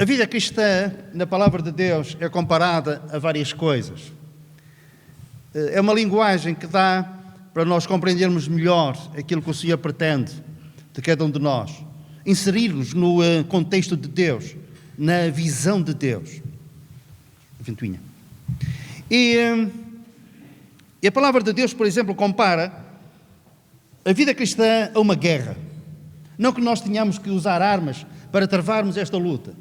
A vida cristã, na palavra de Deus, é comparada a várias coisas. É uma linguagem que dá para nós compreendermos melhor aquilo que o Senhor pretende de cada um de nós. Inserir-nos no contexto de Deus, na visão de Deus. Ventoinha. E a palavra de Deus, por exemplo, compara a vida cristã a uma guerra. Não que nós tenhamos que usar armas para travarmos esta luta.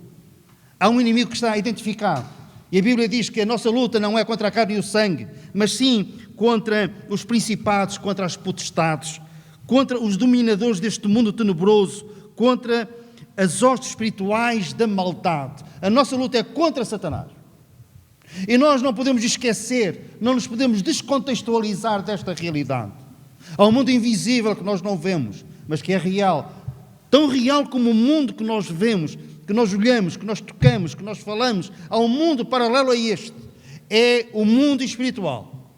Há um inimigo que está identificado. E a Bíblia diz que a nossa luta não é contra a carne e o sangue, mas sim contra os principados, contra as potestades, contra os dominadores deste mundo tenebroso, contra as hostes espirituais da maldade. A nossa luta é contra Satanás. E nós não podemos esquecer, não nos podemos descontextualizar desta realidade. Há um mundo invisível que nós não vemos, mas que é real. Tão real como o mundo que nós vemos, que nós olhamos, que nós tocamos, que nós falamos. Há um mundo paralelo a este. É o mundo espiritual.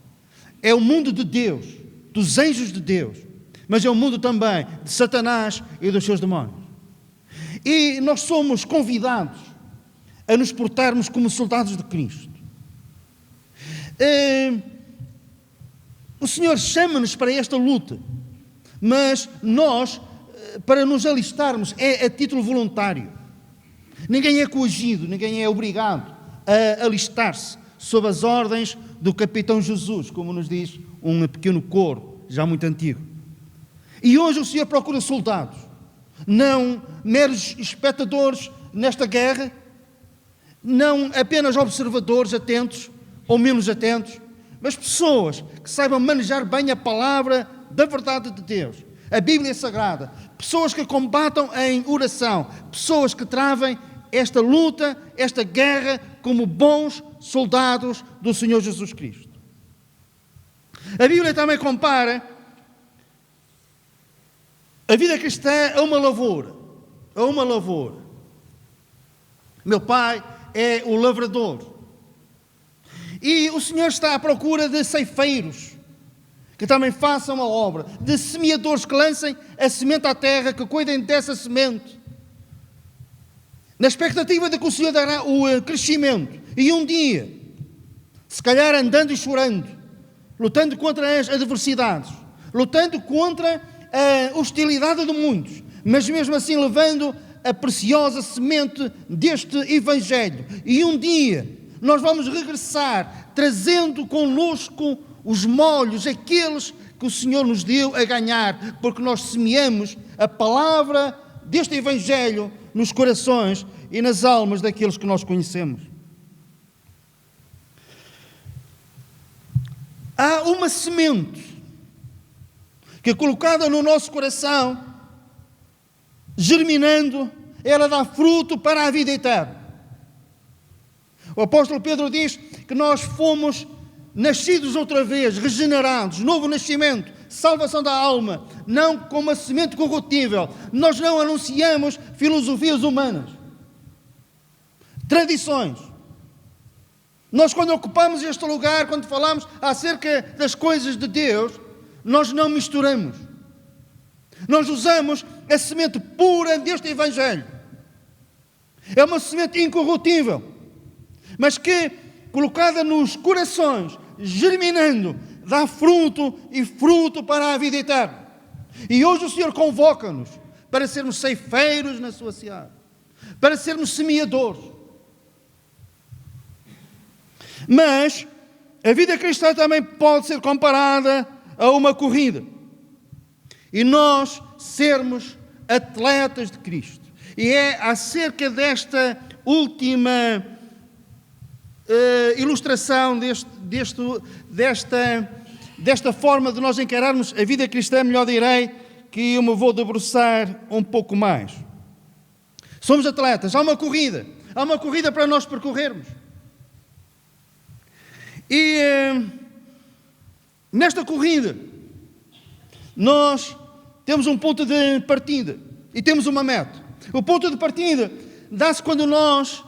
É o mundo de Deus, dos anjos de Deus. Mas é o mundo também de Satanás e dos seus demónios. E nós somos convidados a nos portarmos como soldados de Cristo. O Senhor chama-nos para esta luta, mas nós, para nos alistarmos, é a título voluntário. Ninguém é coagido, ninguém é obrigado a alistar-se sob as ordens do capitão Jesus, como nos diz um pequeno coro, já muito antigo. E hoje o Senhor procura soldados, não meros espectadores nesta guerra, não apenas observadores atentos ou menos atentos, mas pessoas que saibam manejar bem a palavra da verdade de Deus, a Bíblia Sagrada, pessoas que combatam em oração, pessoas que travem esta luta, esta guerra, como bons soldados do Senhor Jesus Cristo. A Bíblia também compara a vida cristã a uma lavoura. A uma lavoura. Meu pai é o lavrador. E o Senhor está à procura de ceifeiros que também façam a obra, de semeadores que lancem a semente à terra, que cuidem dessa semente, na expectativa de que o Senhor dará o crescimento. E um dia, se calhar andando e chorando, lutando contra as adversidades, lutando contra a hostilidade de muitos, mas mesmo assim levando a preciosa semente deste Evangelho. E um dia nós vamos regressar, trazendo connosco os molhos, aqueles que o Senhor nos deu a ganhar, porque nós semeamos a palavra deste Evangelho nos corações e nas almas daqueles que nós conhecemos. Há uma semente que, colocada no nosso coração, germinando, ela dá fruto para a vida eterna. O apóstolo Pedro diz que nós fomos nascidos outra vez, regenerados, novo nascimento, salvação da alma, não como uma semente corruptível. Nós não anunciamos filosofias humanas, tradições. Nós, quando ocupamos este lugar, quando falamos acerca das coisas de Deus, nós não misturamos. Nós usamos a semente pura deste Evangelho. É uma semente incorruptível, mas que, colocada nos corações, germinando, dá fruto e fruto para a vida eterna. E hoje o Senhor convoca-nos para sermos ceifeiros na sua seara, para sermos semeadores. Mas a vida cristã também pode ser comparada a uma corrida. E nós sermos atletas de Cristo. E é acerca desta última ilustração, desta forma de nós encararmos a vida cristã, melhor direi, que eu me vou debruçar um pouco mais. Somos atletas, há uma corrida para nós percorrermos. E nesta corrida, nós temos um ponto de partida e temos uma meta. O ponto de partida dá-se quando nós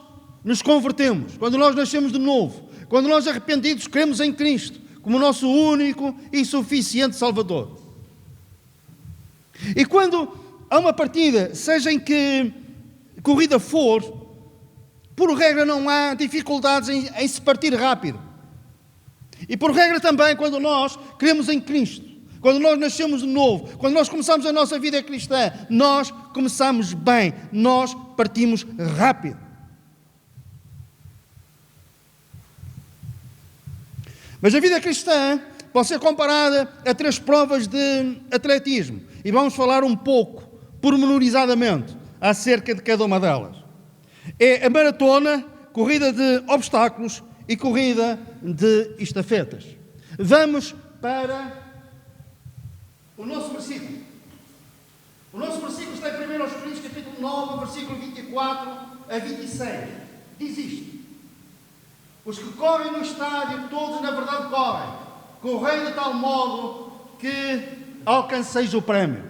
nos convertemos, quando nós nascemos de novo, quando nós arrependidos cremos em Cristo como nosso único e suficiente Salvador. E quando há uma partida, seja em que corrida for, Por regra, não há dificuldades em se partir rápido. E por regra também, quando nós cremos em Cristo, quando nós nascemos de novo, quando nós começamos a nossa vida cristã, nós começamos bem, nós partimos rápido. Mas a vida cristã pode ser comparada a 3 provas de atletismo. E vamos falar um pouco, pormenorizadamente, acerca de cada uma delas. É a maratona, corrida de obstáculos e corrida de estafetas. Vamos para o nosso versículo. O nosso versículo está em 1 Coríntios, capítulo 9, versículo 24 a 26. Diz isto: os que correm no estádio, todos na verdade correm de tal modo que alcanceis o prémio.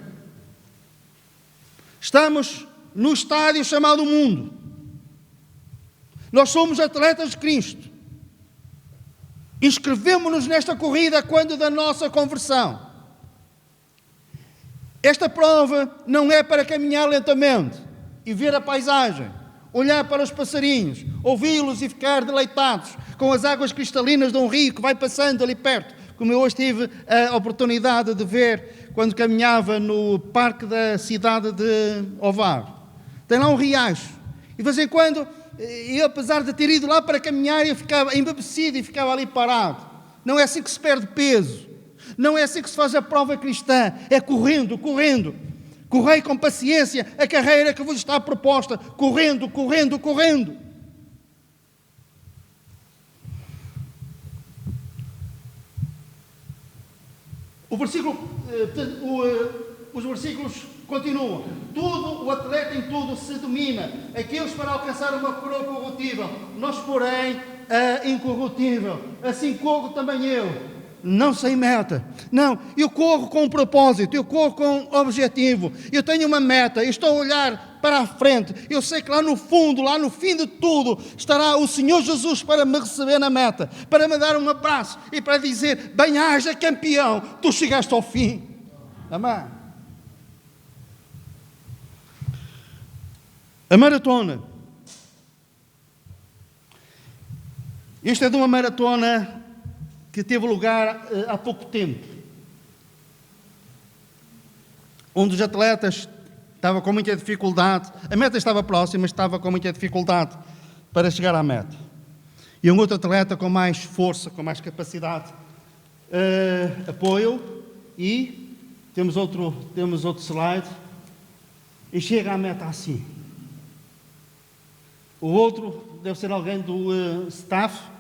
Estamos no estádio chamado mundo. Nós somos atletas de Cristo. Inscrevemos-nos nesta corrida quando da nossa conversão. Esta prova não é para caminhar lentamente e ver a paisagem, olhar para os passarinhos, ouvi-los e ficar deleitados com as águas cristalinas de um rio que vai passando ali perto, como eu hoje tive a oportunidade de ver quando caminhava no parque da cidade de Ovar. Tem lá um riacho. E de vez em quando, eu, apesar de ter ido lá para caminhar, eu ficava embebecido e ficava ali parado. Não é assim que se perde peso. Não é assim que se faz a prova cristã. É correndo. Correi com paciência a carreira que vos está proposta. Correndo. Os versículos continuam. O atleta em tudo se domina. Aqueles para alcançar uma coroa corruptível. Nós, porém, a incorruptível. Assim corro também eu. Não sem meta. Não, eu corro com um propósito. Eu corro com um objetivo. Eu tenho uma meta. Eu estou a olhar para a frente. Eu sei que lá no fundo, lá no fim de tudo, estará o Senhor Jesus para me receber na meta. Para me dar um abraço e para dizer: bem-aja, campeão, tu chegaste ao fim. Amém. A maratona. Isto é de uma maratona que teve lugar há pouco tempo. Um dos atletas estava com muita dificuldade. A meta estava próxima, mas estava com muita dificuldade para chegar à meta. E um outro atleta com mais força, com mais capacidade, apoia-o e temos outro slide e chega à meta assim. O outro deve ser alguém do staff.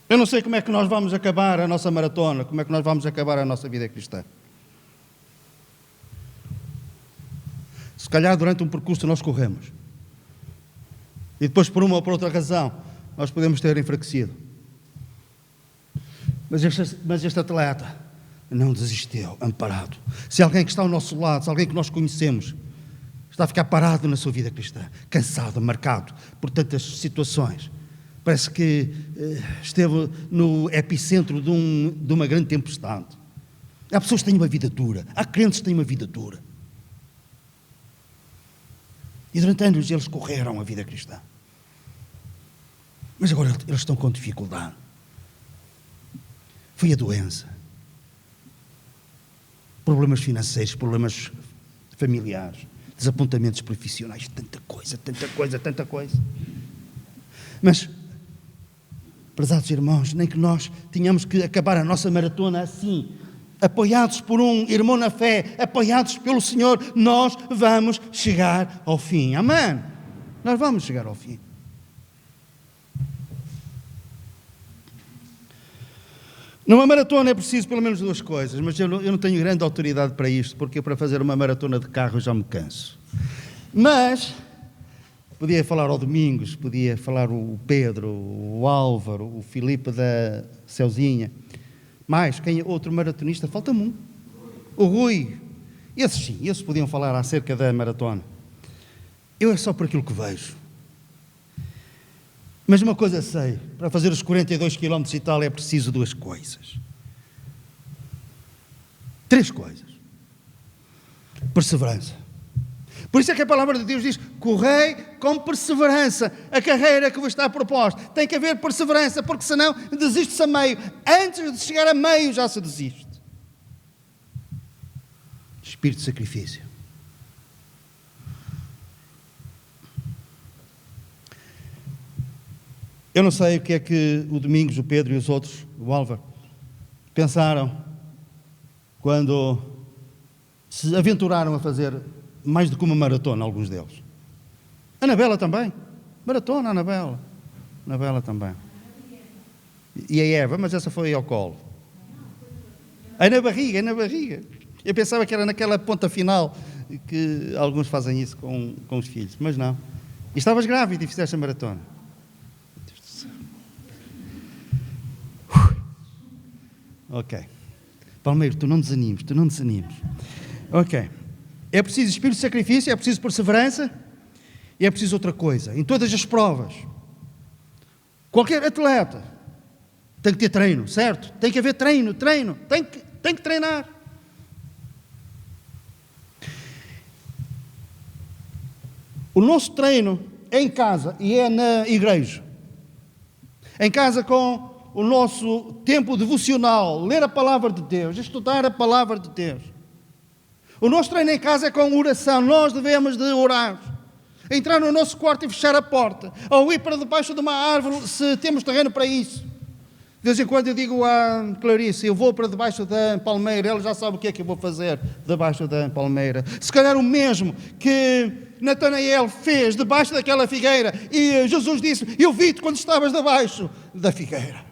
Eu não sei como é que nós vamos acabar a nossa maratona, como é que nós vamos acabar a nossa vida cristã. Se calhar durante um percurso nós corremos. E depois, por uma ou por outra razão, nós podemos ter enfraquecido. Mas este atleta não desistiu, amparado. Se alguém que está ao nosso lado, se alguém que nós conhecemos, está a ficar parado na sua vida cristã, cansado, marcado por tantas situações, parece que esteve no epicentro de uma grande tempestade. Há pessoas que têm uma vida dura, há crentes que têm uma vida dura. E durante anos eles correram a vida cristã. Mas agora eles estão com dificuldade. Foi a doença. Problemas financeiros, problemas familiares, desapontamentos profissionais, tanta coisa. Mas, prezados irmãos, nem que nós tenhamos que acabar a nossa maratona assim, apoiados por um irmão na fé, apoiados pelo Senhor, nós vamos chegar ao fim. Amém? Nós vamos chegar ao fim. Numa maratona é preciso pelo menos 2 coisas, mas eu não tenho grande autoridade para isto, porque para fazer uma maratona de carro eu já me canso. Mas podia falar ao Domingos, podia falar o Pedro, o Álvaro, o Filipe da Celzinha. Mais, quem é outro maratonista? Falta-me um. O Rui. Esses podiam falar acerca da maratona. Eu é só por aquilo que vejo. Mas uma coisa sei, para fazer os 42 km e tal é preciso 2 coisas. 3 coisas. Perseverança. Por isso é que a palavra de Deus diz: correi com perseverança a carreira que vos está proposta. Tem que haver perseverança, porque senão desiste-se a meio. Antes de chegar a meio já se desiste. Espírito de sacrifício. Eu não sei o que é que o Domingos, o Pedro e os outros, o Álvaro, pensaram quando se aventuraram a fazer mais do que uma maratona, alguns deles. A Anabela também. Maratona, Anabela. Anabela também. E a Eva, mas essa foi ao colo. Na barriga. Eu pensava que era naquela ponta final que alguns fazem isso com os filhos, mas não. E estavas grávida e fizeste a maratona. Deus do céu. Ok. Palmeiro, tu não desanimes. Ok. É preciso espírito de sacrifício, é preciso perseverança e é preciso outra coisa. Em todas as provas, qualquer atleta tem que ter treino, certo? Tem que haver treino. Tem que treinar. O nosso treino é em casa e é na igreja. Em casa com o nosso tempo devocional, ler a palavra de Deus, estudar a palavra de Deus. O nosso treino em casa é com oração. Nós devemos de orar. Entrar no nosso quarto e fechar a porta. Ou ir para debaixo de uma árvore, se temos terreno para isso. De vez em quando eu digo à Clarice: eu vou para debaixo da palmeira. Ela já sabe o que é que eu vou fazer debaixo da palmeira. Se calhar o mesmo que Natanael fez debaixo daquela figueira. E Jesus disse: eu vi-te quando estavas debaixo da figueira.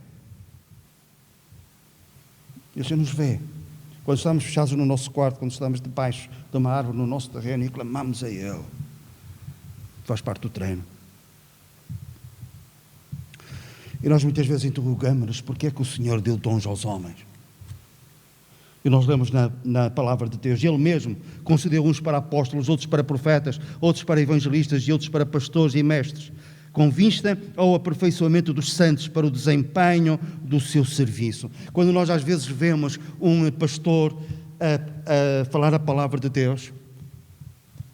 E o Senhor nos vê. Quando estamos fechados no nosso quarto, quando estamos debaixo de uma árvore no nosso terreno e clamamos a Ele. Faz parte do treino. E nós muitas vezes interrogamos-nos: porque é que o Senhor deu dons aos homens? E nós lemos na palavra de Deus: Ele mesmo concedeu uns para apóstolos, outros para profetas, outros para evangelistas e outros para pastores e mestres, com vista ao aperfeiçoamento dos santos para o desempenho do seu serviço. Quando nós às vezes vemos um pastor a falar a palavra de Deus,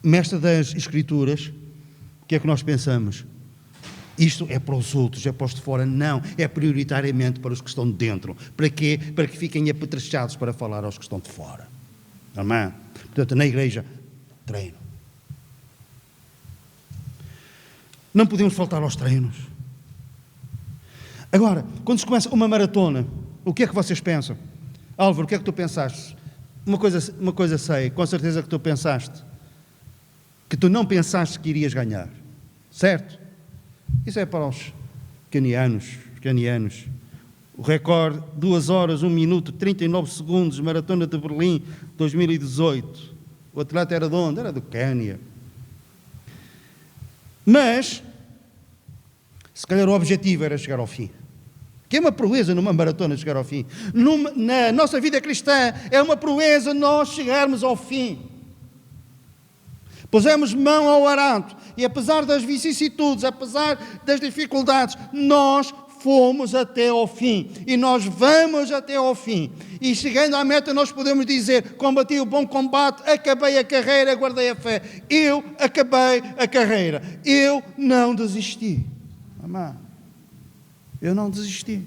mestre das Escrituras, o que é que nós pensamos? Isto é para os outros, é para os de fora. Não, é prioritariamente para os que estão dentro. Para quê? Para que fiquem apetrechados para falar aos que estão de fora. Amém? Portanto, na igreja, treino. Não podemos faltar aos treinos. Agora, quando se começa uma maratona, o que é que vocês pensam? Álvaro, o que é que tu pensaste? Uma coisa sei, com certeza que tu pensaste, que tu não pensaste que irias ganhar. Certo? Isso é para os canianos. O recorde, 2 horas, 1 minuto, 39 segundos, Maratona de Berlim, 2018. O atleta era de onde? Era do Quênia. Mas, se calhar o objetivo era chegar ao fim. Que é uma proeza numa maratona chegar ao fim. Na nossa vida cristã, é uma proeza nós chegarmos ao fim. Pusemos mão ao arado e apesar das vicissitudes, apesar das dificuldades, nós fomos até ao fim e nós vamos até ao fim. E chegando à meta nós podemos dizer: combati o bom combate, acabei a carreira, guardei a fé. Eu acabei a carreira. Eu não desisti. Amém. Eu não desisti.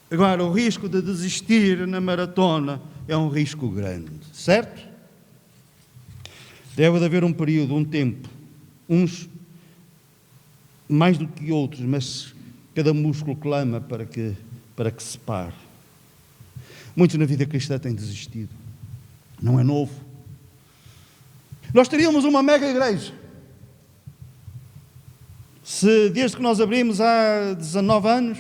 Agora, o risco de desistir na maratona é um risco grande, certo? Deve haver um período, um tempo, uns mais do que outros, mas cada músculo clama para que se pare. Muitos na vida cristã têm desistido. Não é novo. Nós teríamos uma mega igreja se desde que nós abrimos há 19 anos,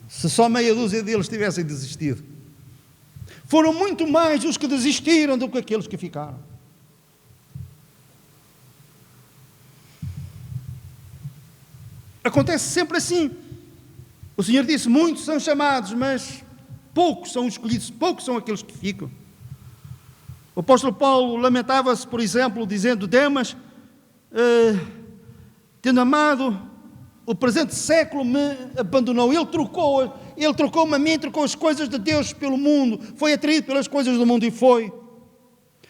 se só meia dúzia deles tivessem desistido. Foram muito mais os que desistiram do que aqueles que ficaram. Acontece sempre assim. O Senhor disse: muitos são chamados, mas poucos são escolhidos, poucos são aqueles que ficam. O apóstolo Paulo lamentava-se, por exemplo, dizendo: Demas, tendo amado o presente século, me abandonou. Ele trocou-me a mim, trocou as coisas de Deus pelo mundo, foi atraído pelas coisas do mundo e foi.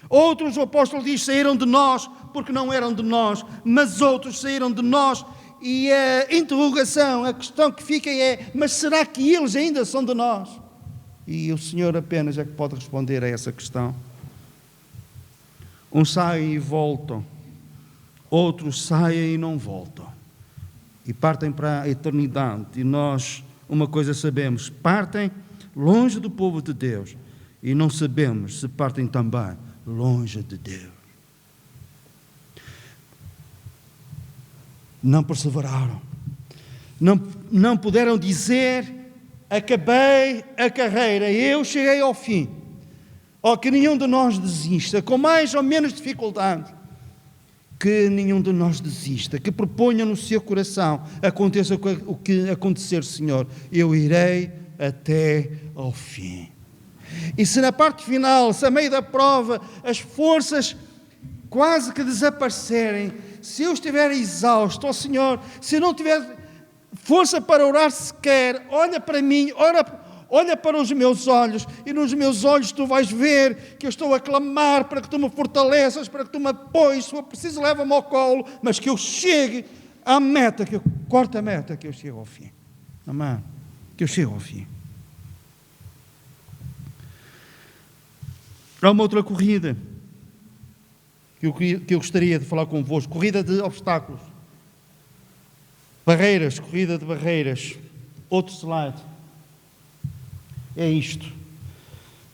Outros, o apóstolo diz, saíram de nós porque não eram de nós, mas outros saíram de nós. E a interrogação, a questão que fica é, mas será que eles ainda são de nós? E o Senhor apenas é que pode responder a essa questão. Uns saem e voltam, outros saem e não voltam. E partem para a eternidade. E nós, uma coisa sabemos, partem longe do povo de Deus. E não sabemos se partem também longe de Deus. Não perseveraram. Não puderam dizer, acabei a carreira, eu cheguei ao fim. Ou que nenhum de nós desista, com mais ou menos dificuldade. Que nenhum de nós desista, que proponha no seu coração, aconteça o que acontecer, Senhor, eu irei até ao fim. E se na parte final, se a meio da prova, as forças quase que desaparecerem, se eu estiver exausto, ó Senhor, se eu não tiver força para orar sequer, olha para mim, olha para os meus olhos, e nos meus olhos tu vais ver que eu estou a clamar para que tu me fortaleças, para que tu me apoies, se for preciso leva-me ao colo, mas que eu chegue à meta, que eu corte a meta, que eu chegue ao fim. Amém? Que eu chegue ao fim. Há uma outra corrida que eu gostaria de falar convosco, corrida de obstáculos. Barreiras, corrida de barreiras. Outro slide. É isto.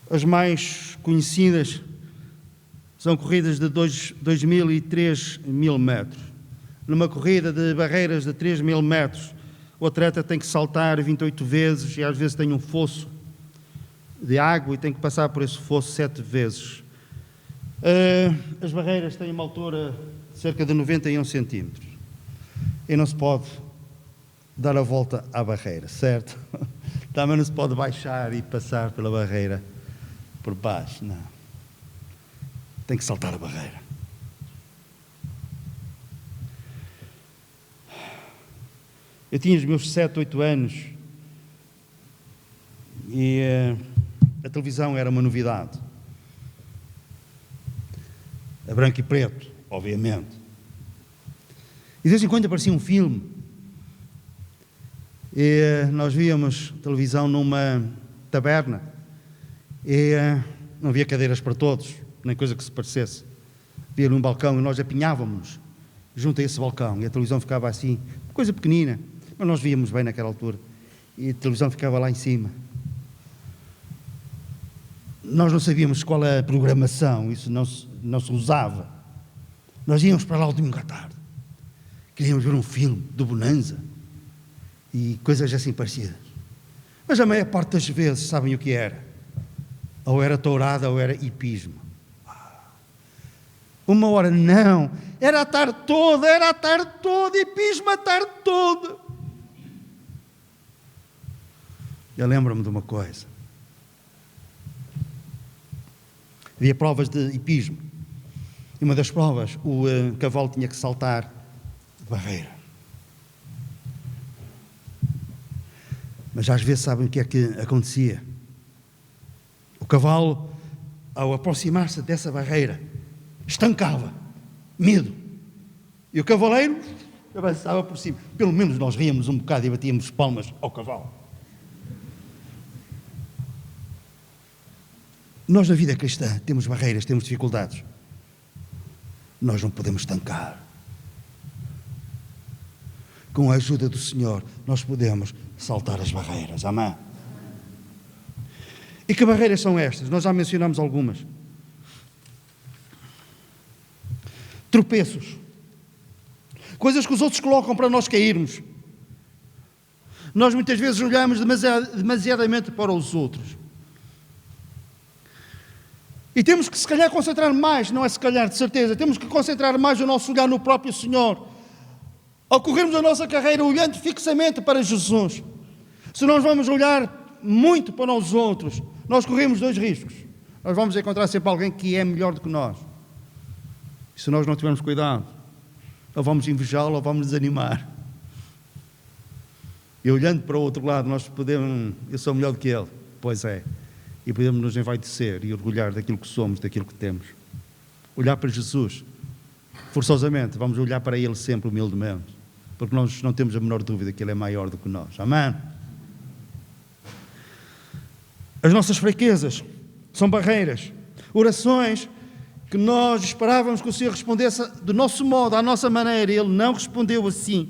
As mais conhecidas são corridas de 2.000 e 3.000 metros. Numa corrida de barreiras de 3.000 metros, o atleta tem que saltar 28 vezes e às vezes tem um fosso de água e tem que passar por esse fosso 7 vezes. As barreiras têm uma altura de cerca de 91 centímetros. E não se pode dar a volta à barreira, certo? Também não se pode baixar e passar pela barreira por baixo, não. Tem que saltar a barreira. Eu tinha os meus 7, 8 anos e a televisão era uma novidade. A branco e preto, obviamente. E de vez em quando aparecia um filme. E nós víamos televisão numa taberna. E não havia cadeiras para todos, nem coisa que se parecesse. Havia num balcão e nós apinhávamos-nos junto a esse balcão. E a televisão ficava assim, coisa pequenina. Mas nós víamos bem naquela altura. E a televisão ficava lá em cima. Nós não sabíamos qual era a programação, isso não se usava. Nós íamos para lá ao domingo à tarde. Queríamos ver um filme do Bonanza e coisas assim parecidas. Mas a maior parte das vezes sabem o que era. Ou era tourada ou era hipismo. Uma hora não, era a tarde toda, hipismo a tarde toda. Eu lembro-me de uma coisa. Havia provas de hipismo. E uma das provas, o cavalo tinha que saltar de barreira. Mas às vezes sabem o que é que acontecia? O cavalo, ao aproximar-se dessa barreira, estancava. Medo. E o cavaleiro avançava por cima. Pelo menos nós ríamos um bocado e batíamos palmas ao cavalo. Nós na vida cristã temos barreiras, temos dificuldades. Nós não podemos estancar. Com a ajuda do Senhor, nós podemos saltar as barreiras. Amém? E que barreiras são estas? Nós já mencionamos algumas. Tropeços. Coisas que os outros colocam para nós cairmos. Nós muitas vezes olhamos demasiadamente para os outros. E temos que, se calhar, concentrar mais, não é se calhar, de certeza, temos que concentrar mais o nosso olhar no próprio Senhor. Ao corrermos a nossa carreira olhando fixamente para Jesus. Se nós vamos olhar muito para os outros, nós corremos 2 riscos. Nós vamos encontrar sempre alguém que é melhor do que nós. E se nós não tivermos cuidado, ou vamos invejá-lo ou vamos desanimar. E olhando para o outro lado, nós podemos, eu sou melhor do que ele. Pois é. E podemos nos envaidecer e orgulhar daquilo que somos, daquilo que temos. olhar para Jesus. Forçosamente, vamos olhar para Ele sempre humildemente, porque nós não temos a menor dúvida que Ele é maior do que nós. Amém? As nossas fraquezas são barreiras. Orações que nós esperávamos que o Senhor respondesse do nosso modo, à nossa maneira, Ele não respondeu assim.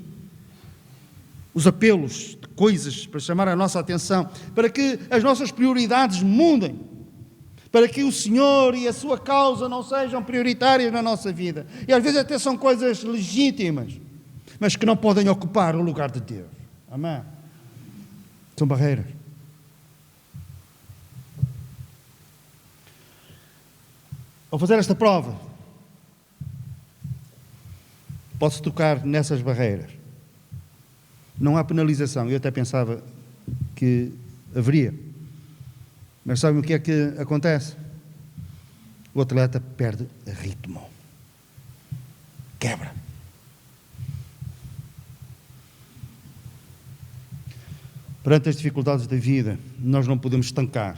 Os apelos de coisas para chamar a nossa atenção, para que as nossas prioridades mudem, para que o Senhor e a sua causa não sejam prioritárias na nossa vida. E às vezes até são coisas legítimas, mas que não podem ocupar o lugar de Deus. Amém? São barreiras. Ao fazer esta prova, pode-se tocar nessas barreiras. Não há penalização. Eu até pensava que haveria. Mas sabem o que é que acontece? O atleta perde ritmo. Quebra. Perante as dificuldades da vida, nós não podemos estancar.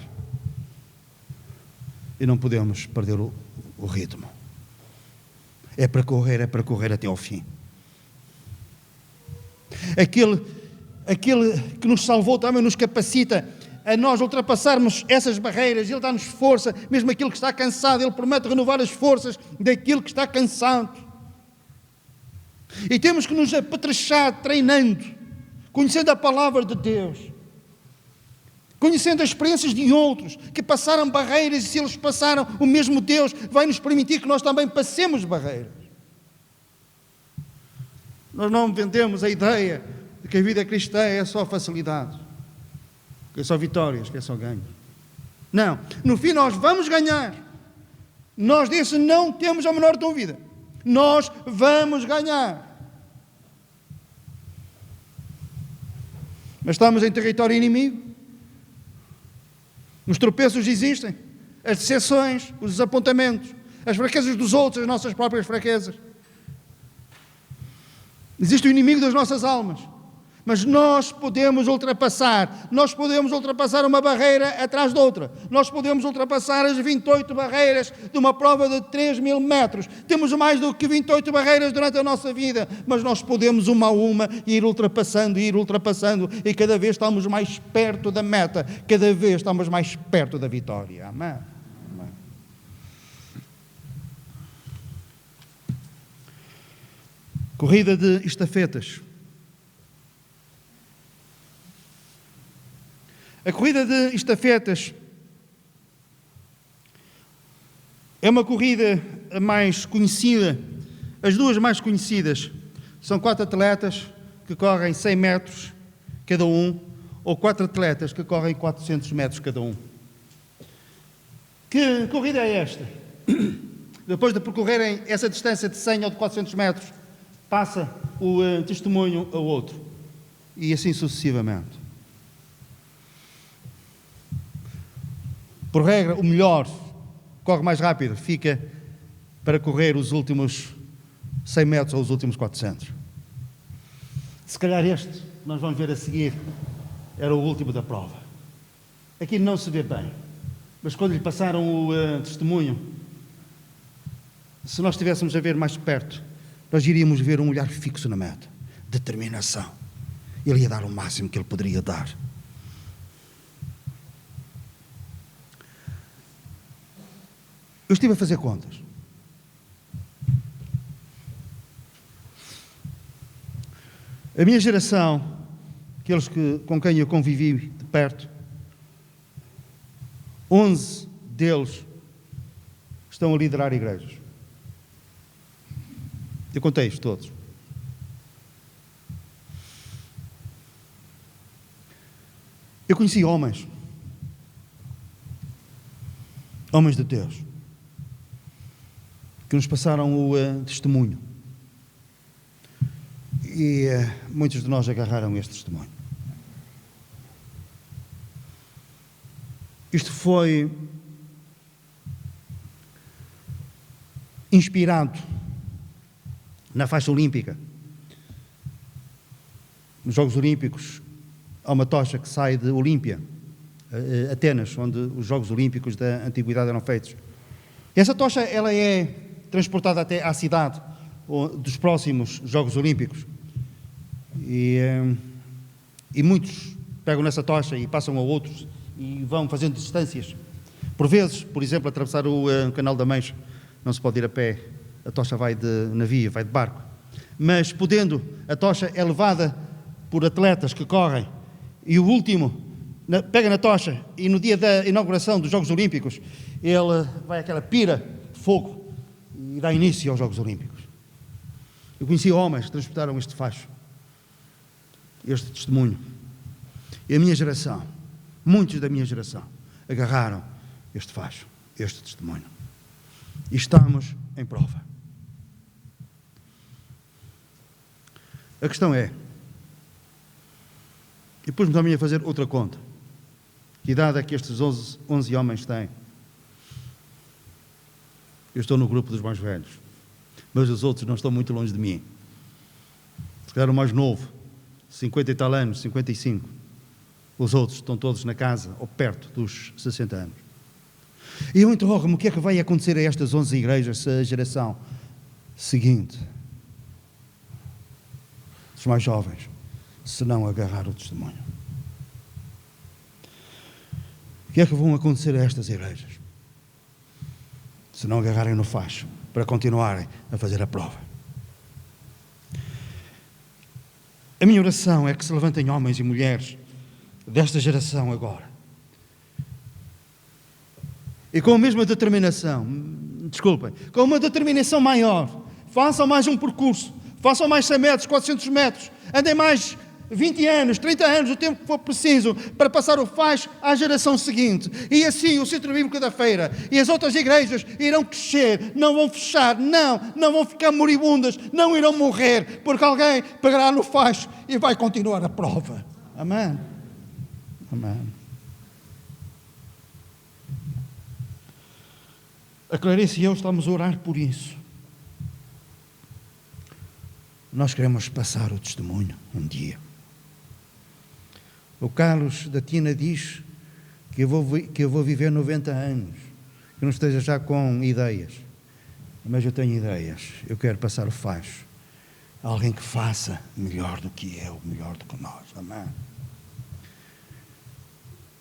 E não podemos perder o ritmo. É para correr até ao fim. Aquele que nos salvou também nos capacita a nós ultrapassarmos essas barreiras. Ele dá-nos força, mesmo aquele que está cansado. Ele promete renovar as forças daquele que está cansado. E temos que nos apetrechar treinando, conhecendo a palavra de Deus, conhecendo as experiências de outros que passaram barreiras, e se eles passaram, o mesmo Deus vai nos permitir que nós também passemos barreiras. Nós não vendemos a ideia de que a vida cristã é só facilidade, que é só vitórias, que é só ganho. Não, no fim nós vamos ganhar. Nós disso não temos a menor dúvida. Nós vamos ganhar. Mas estamos em território inimigo. Os tropeços existem, as decepções, os desapontamentos, as fraquezas dos outros, as nossas próprias fraquezas. Existe o inimigo das nossas almas, mas nós podemos ultrapassar uma barreira atrás de outra. Nós podemos ultrapassar as 28 barreiras de uma prova de 3.000 metros. Temos mais do que 28 barreiras durante a nossa vida, mas nós podemos uma a uma ir ultrapassando, e cada vez estamos mais perto da meta, cada vez estamos mais perto da vitória. Amém? Amém. Corrida de estafetas. A corrida de estafetas é uma corrida mais conhecida. As duas mais conhecidas são 4 atletas que correm 100 metros cada um, ou 4 atletas que correm 400 metros cada um. Que corrida é esta? Depois de percorrerem essa distância de 100 ou de 400 metros, passa o testemunho ao outro. E assim sucessivamente. Por regra, o melhor, corre mais rápido, fica para correr os últimos 100 metros ou os últimos 400. Se calhar este, que nós vamos ver a seguir, era o último da prova. Aqui não se vê bem, mas quando lhe passaram o testemunho, se nós estivéssemos a ver mais de perto, nós iríamos ver um olhar fixo na meta, determinação. Ele ia dar o máximo que ele poderia dar. Eu estive a fazer contas. A minha geração, aqueles com quem eu convivi de perto, 11 deles estão a liderar igrejas. Eu contei-os todos. Eu conheci homens de Deus, que nos passaram o testemunho. E muitos de nós agarraram este testemunho. Isto foi inspirado na faixa olímpica. Nos Jogos Olímpicos há uma tocha que sai de Olímpia, Atenas, onde os Jogos Olímpicos da Antiguidade eram feitos. E essa tocha, ela é transportada até à cidade dos próximos Jogos Olímpicos. E muitos pegam nessa tocha e passam a outros e vão fazendo distâncias. Por vezes, por exemplo, atravessar o Canal da Mancha, não se pode ir a pé, a tocha vai de navio, vai de barco. Mas podendo, a tocha é levada por atletas que correm e o último pega na tocha e no dia da inauguração dos Jogos Olímpicos ele vai àquela pira de fogo e dá início aos Jogos Olímpicos. Eu conheci homens que transportaram este facho, este testemunho. E a minha geração, muitos da minha geração, agarraram este facho, este testemunho. E estamos em prova. A questão é, e pus-me também a fazer outra conta. Que idade é que estes 11 homens têm? Eu estou no grupo dos mais velhos, mas os outros não estão muito longe de mim. Se calhar o mais novo, 50 e tal anos, 55. Os outros estão todos na casa, ou perto dos 60 anos. E eu interrogo-me o que é que vai acontecer a estas 11 igrejas se a geração seguinte, os mais jovens, se não agarrar o testemunho. O que é que vão acontecer a estas igrejas se não agarrarem no facho para continuarem a fazer a prova? A minha oração é que se levantem homens e mulheres desta geração agora e com a mesma determinação, com uma determinação maior, façam mais um percurso, façam mais 100 metros, 400 metros, andem mais 20 anos, 30 anos, o tempo que for preciso para passar o facho à geração seguinte. E assim o Centro Bíblico da Feira e as outras igrejas irão crescer, não vão fechar, não vão ficar moribundas, não irão morrer, porque alguém pegará no facho e vai continuar a prova. Amém? Amém. A Clarice e eu estamos a orar por isso. Nós queremos passar o testemunho um dia. O Carlos da Tina diz que eu vou viver 90 anos, que não esteja já com ideias. Mas eu tenho ideias. Eu quero passar o facho a alguém que faça melhor do que eu, melhor do que nós. Amém?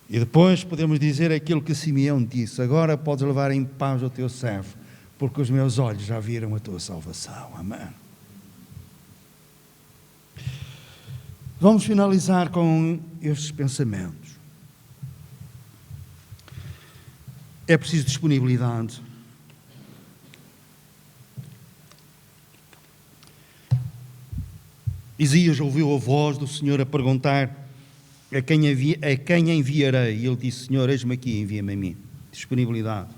E depois podemos dizer aquilo que Simeão disse: agora podes levar em paz o teu servo, porque os meus olhos já viram a tua salvação. Amém? Vamos finalizar com estes pensamentos. É preciso disponibilidade. Isaías ouviu a voz do Senhor a perguntar a quem enviarei. E ele disse: Senhor, eis-me aqui, envia-me a mim. Disponibilidade.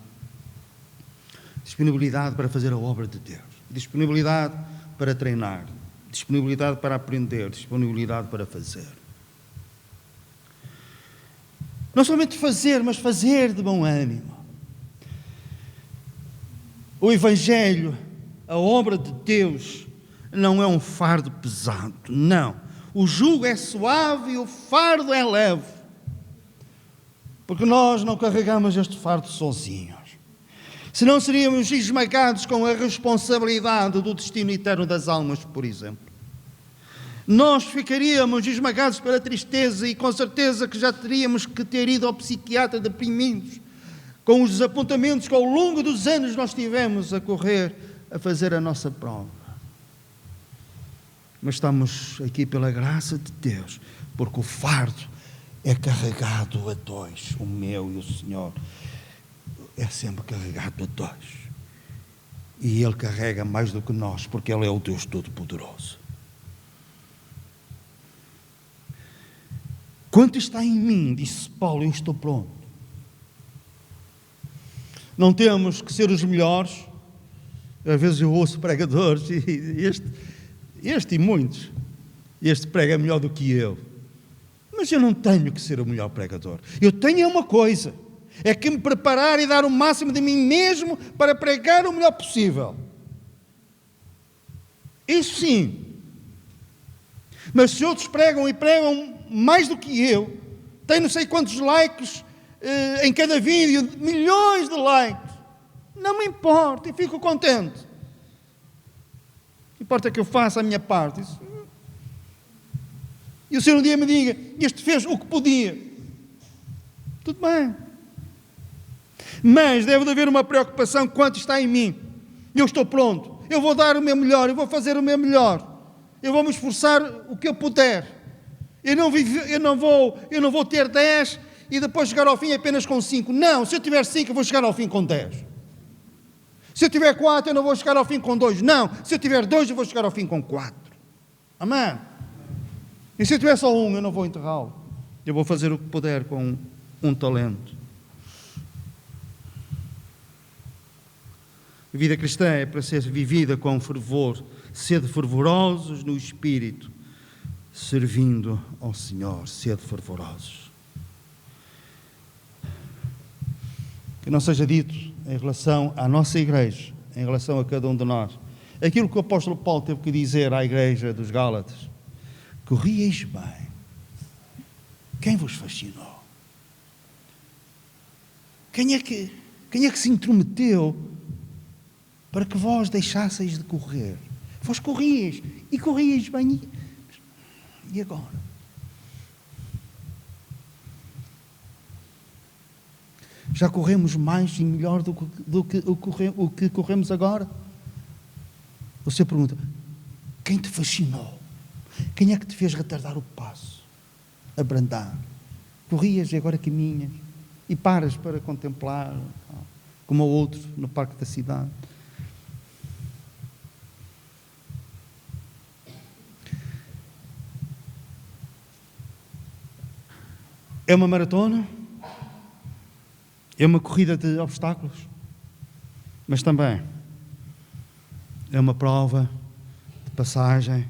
Disponibilidade para fazer a obra de Deus. Disponibilidade para treinar. Disponibilidade para aprender, disponibilidade para fazer. Não somente fazer, mas fazer de bom ânimo. O Evangelho, a obra de Deus, não é um fardo pesado, não. O jugo é suave e o fardo é leve. Porque nós não carregamos este fardo sozinhos. Senão seríamos esmagados com a responsabilidade do destino eterno das almas, por exemplo. Nós ficaríamos esmagados pela tristeza e com certeza que já teríamos que ter ido ao psiquiatra deprimidos, com os desapontamentos que ao longo dos anos nós tivemos a correr, a fazer a nossa prova. Mas estamos aqui pela graça de Deus, porque o fardo é carregado a dois, o meu e o Senhor. É sempre carregado a dois. E Ele carrega mais do que nós, porque Ele é o Deus Todo-Poderoso. Quanto está em mim, disse Paulo, eu estou pronto. Não temos que ser os melhores. Às vezes eu ouço pregadores, e este e muitos, este prega melhor do que eu. Mas eu não tenho que ser o melhor pregador. Eu tenho uma coisa, é que me preparar e dar o máximo de mim mesmo para pregar o melhor possível. Isso sim. Mas se outros pregam e pregam mais do que eu, têm não sei quantos likes em cada vídeo, milhões de likes, Não me importa, e fico contente. Importa que eu faça a minha parte. E o Senhor um dia me diga, este fez o que podia. Tudo bem. Mas deve haver uma preocupação quanto está em mim. Eu estou pronto. Eu vou dar o meu melhor. Eu vou fazer o meu melhor. Eu vou me esforçar o que eu puder. Eu não vou ter 10 e depois chegar ao fim apenas com 5. Não, se eu tiver 5 eu vou chegar ao fim com 10. Se eu tiver 4 eu não vou chegar ao fim com 2. Não, se eu tiver 2 eu vou chegar ao fim com 4. Amém? E se eu tiver só 1 eu não vou enterrá-lo. Eu vou fazer o que puder com um talento. A vida cristã é para ser vivida com fervor, sede fervorosos no Espírito, servindo ao Senhor, sede fervorosos. Que não seja dito em relação à nossa igreja, em relação a cada um de nós, aquilo que o apóstolo Paulo teve que dizer à igreja dos Gálatas: corrieis bem. Quem vos fascinou? Quem é que se intrometeu para que vós deixasseis de correr? Vós corrieis bem. E agora? Já corremos mais e melhor do que o que corremos agora? Você pergunta: quem te fascinou? Quem é que te fez retardar o passo? Abrandar? Corrias e agora caminhas e paras para contemplar, como o outro no parque da cidade. É uma maratona, é uma corrida de obstáculos, mas também é uma prova de passagem,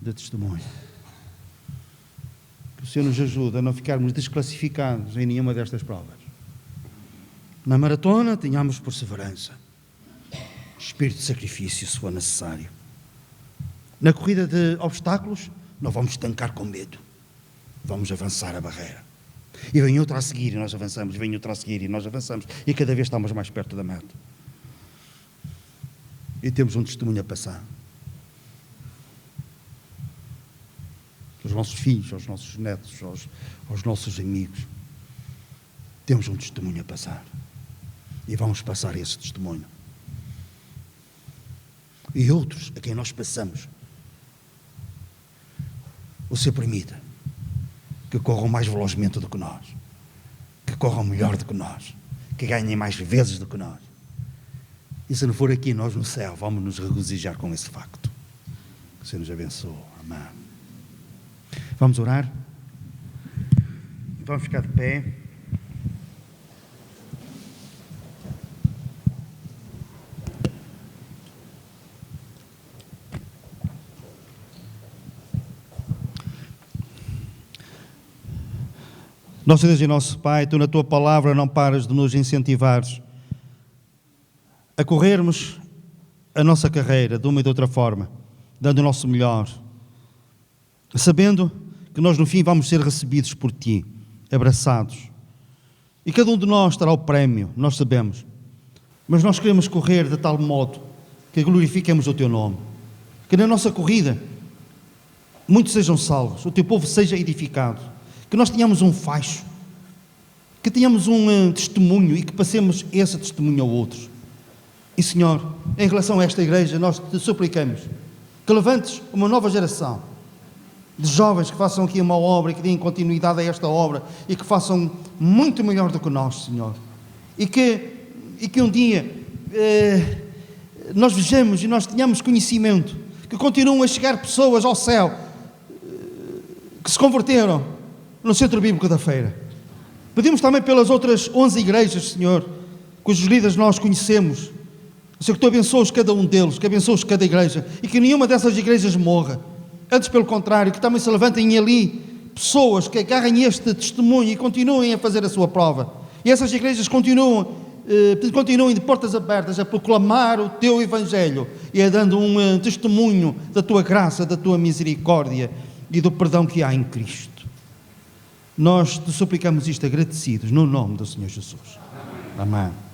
de testemunho. Que o Senhor nos ajude a não ficarmos desclassificados em nenhuma destas provas. Na maratona, tenhamos perseverança, espírito de sacrifício, se for necessário. Na corrida de obstáculos, não vamos estancar com medo, vamos avançar a barreira. E vem outra a seguir e nós avançamos, vem outra a seguir e nós avançamos, e cada vez estamos mais perto da meta. E temos um testemunho a passar. Aos nossos filhos, aos nossos netos, aos nossos amigos. Temos um testemunho a passar. E vamos passar esse testemunho. E outros a quem nós passamos, o Senhor permita que corram mais velozmente do que nós, que corram melhor do que nós, que ganhem mais vezes do que nós. E se não for aqui, nós no céu vamos nos regozijar com esse facto. Que o Senhor nos abençoe. Amém. Vamos orar? Vamos ficar de pé. Nosso Deus e nosso Pai, Tu na Tua palavra não paras de nos incentivares a corrermos a nossa carreira de uma e de outra forma, dando o nosso melhor, sabendo que nós no fim vamos ser recebidos por Ti, abraçados. E cada um de nós terá o prémio, nós sabemos. Mas nós queremos correr de tal modo que glorifiquemos o Teu nome. Que na nossa corrida muitos sejam salvos, o Teu povo seja edificado. Que nós tenhamos um facho, que tenhamos um testemunho e que passemos esse testemunho a outros. E Senhor, em relação a esta igreja, nós Te suplicamos que levantes uma nova geração de jovens que façam aqui uma obra e que deem continuidade a esta obra e que façam muito melhor do que nós, Senhor. E que um dia nós vejamos e nós tenhamos conhecimento que continuam a chegar pessoas ao céu que se converteram no Centro Bíblico da Feira. Pedimos também pelas outras 11 igrejas, Senhor, cujos líderes nós conhecemos. Senhor, que Tu abençoes cada um deles, que abençoes cada igreja e que nenhuma dessas igrejas morra. Antes, pelo contrário, que também se levantem ali pessoas que agarrem este testemunho e continuem a fazer a sua prova. E essas igrejas continuem de portas abertas a proclamar o Teu Evangelho e a dando um testemunho da Tua graça, da Tua misericórdia e do perdão que há em Cristo. Nós Te suplicamos isto agradecidos, no nome do Senhor Jesus. Amém.